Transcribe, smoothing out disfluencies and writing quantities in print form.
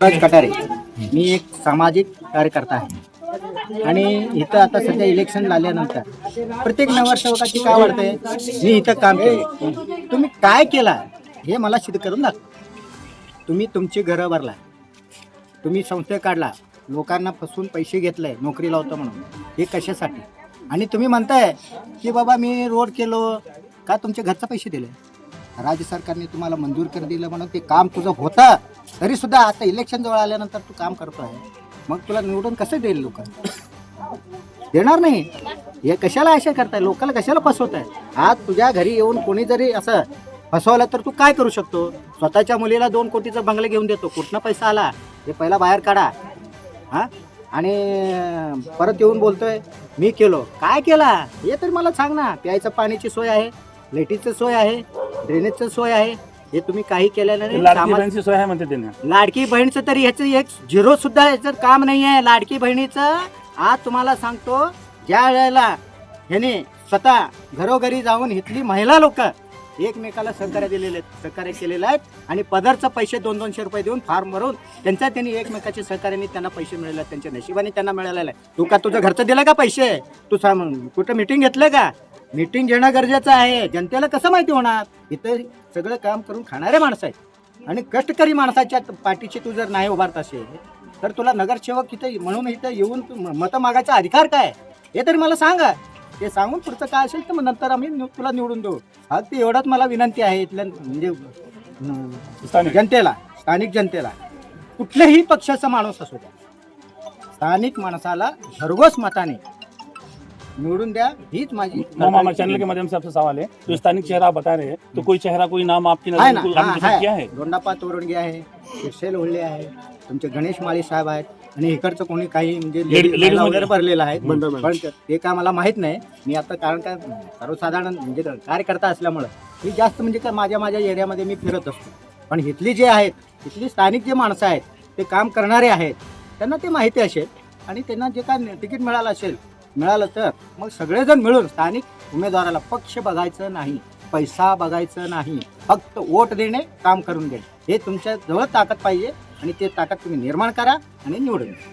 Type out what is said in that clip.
राज कटारे, मी एक सामाजिक कार्यकर्ता आहे आणि इथं आता सध्या इलेक्शन झाल्यानंतर प्रत्येक नगरसेवकाची काय वाटतंय, मी इथं काम केलं, तुम्ही काय केला हे मला सिद्ध करून दाखवा. तुम्ही तुमची घरं भरला, तुम्ही संस्था काढला, लोकांना फसवून पैसे घेतले नोकरी लावतो म्हणून, हे कशासाठी? आणि तुम्ही म्हणताय की बाबा मी रोड केलो का, तुमच्या घरचे पैसे दिले, राज्य सरकारने तुम्हाला मंजूर कर दिलं म्हणून ते काम तुझं होतं, तरी सुद्धा आता इलेक्शन जवळ आल्यानंतर तू काम करतोय, मग तुला निवडून कसं देईल? लोक देणार नाही. हे कशाला अशा करताय, लोकांना कशाला फसवताय? आज तुझ्या घरी येऊन कोणी जरी असं फसवलं तर तू काय करू शकतो? स्वतःच्या मुलीला 2 कोटीचा बंगला घेऊन देतो, कुठनं पैसा आला हे पहिला बाहेर काढा. हां, आणि परत येऊन बोलतोय मी केलो, काय केला हे तरी मला सांग ना. प्यायचं पाण्याची सोय आहे, लाईटीची सोय आहे, ड्रेनेजची सोय आहे, हे तुम्ही काही केलेलं नाही. लाडकी बहिणीची सोय आहे म्हणते त्यांना. लाडकी बहिणीचं तरी ह्याचं एक झिरो सुद्धा याचं काम नाही आहे. लाडकी बहिणीचं आज तुम्हाला सांगतो, ज्या वेळेला ह्याने स्वतः घरोघरी जाऊन इथली महिला लोक एकमेकाला सहकार्य दिलेले आहेत, सहकार्य केलेलं आहेत, आणि पदरचं पैसे 200-200 रुपये देऊन फॉर्म भरून त्यांनी एकमेकाच्या सहकार्याने त्यांना पैसे मिळाले आहेत, त्यांच्या नशिबाने त्यांना मिळालेलं आहे. तू का तुझं घरचं दिलं का पैसे? तू कुठं मिटिंग घेतलं का? मीटिंग घेणं गरजेचं आहे. जनतेला कसं माहिती होणार? इथं सगळं काम करून खाणारे माणसं आहेत आणि कष्टकरी माणसाच्या पाठीशी तू जर नाही उभारत असेल तर तुला नगरसेवक इथं म्हणून इथं येऊन मतं मागायचा अधिकार काय हे तरी मला सांगा. ते सांगून पुढचं काय असेल तर मग नंतर आम्ही तुला निवडून देऊ. अगदी एवढाच मला विनंती आहे इथल्या म्हणजे जनतेला, स्थानिक जनतेला, कुठल्याही पक्षाचा माणूस असू द्या, स्थानिक माणसाला भरघोस मताने निवडून द्या, हीच माझी. मामा चैनल के माध्यम से आपसे सवाल है, जो स्थानिक चेहरा आप बता रहे हैं, तो कोई चेहरा, कोई नाम आपकी नजर में क्या है? दोंडापा तोरंगे आहे, शिरसेल होल्ले आहे, तुमचे गणेश माळी साहेब आहेत, आणि इकडचं कोणी काही म्हणजे लेडीज वगैरे भरलेलं आहे, पण ते काय मला माहित नाही. मी आता कारण काय सर्वसाधारण म्हणजे कार्यकर्ता असल्यामुळं मी जास्त म्हणजे काय माझ्या एरियामध्ये मी फिरत असतो. पण इथली जे आहेत, इथली स्थानिक जे माणसं आहेत, ते काम करणारे आहेत, त्यांना ते माहिती असेल, आणि त्यांना जे काय तिकीट मिळालं तर मग सगळेजण मिळून स्थानिक उमेदवाराला पक्ष बघायचं नाही, पैसा बघायचं नाही, फक्त वोट देणे, काम करून देणे, हे तुमच्या जवळ ताकद पाहिजे, आणि ते ताकद तुम्ही निर्माण करा आणि निवडून द्या.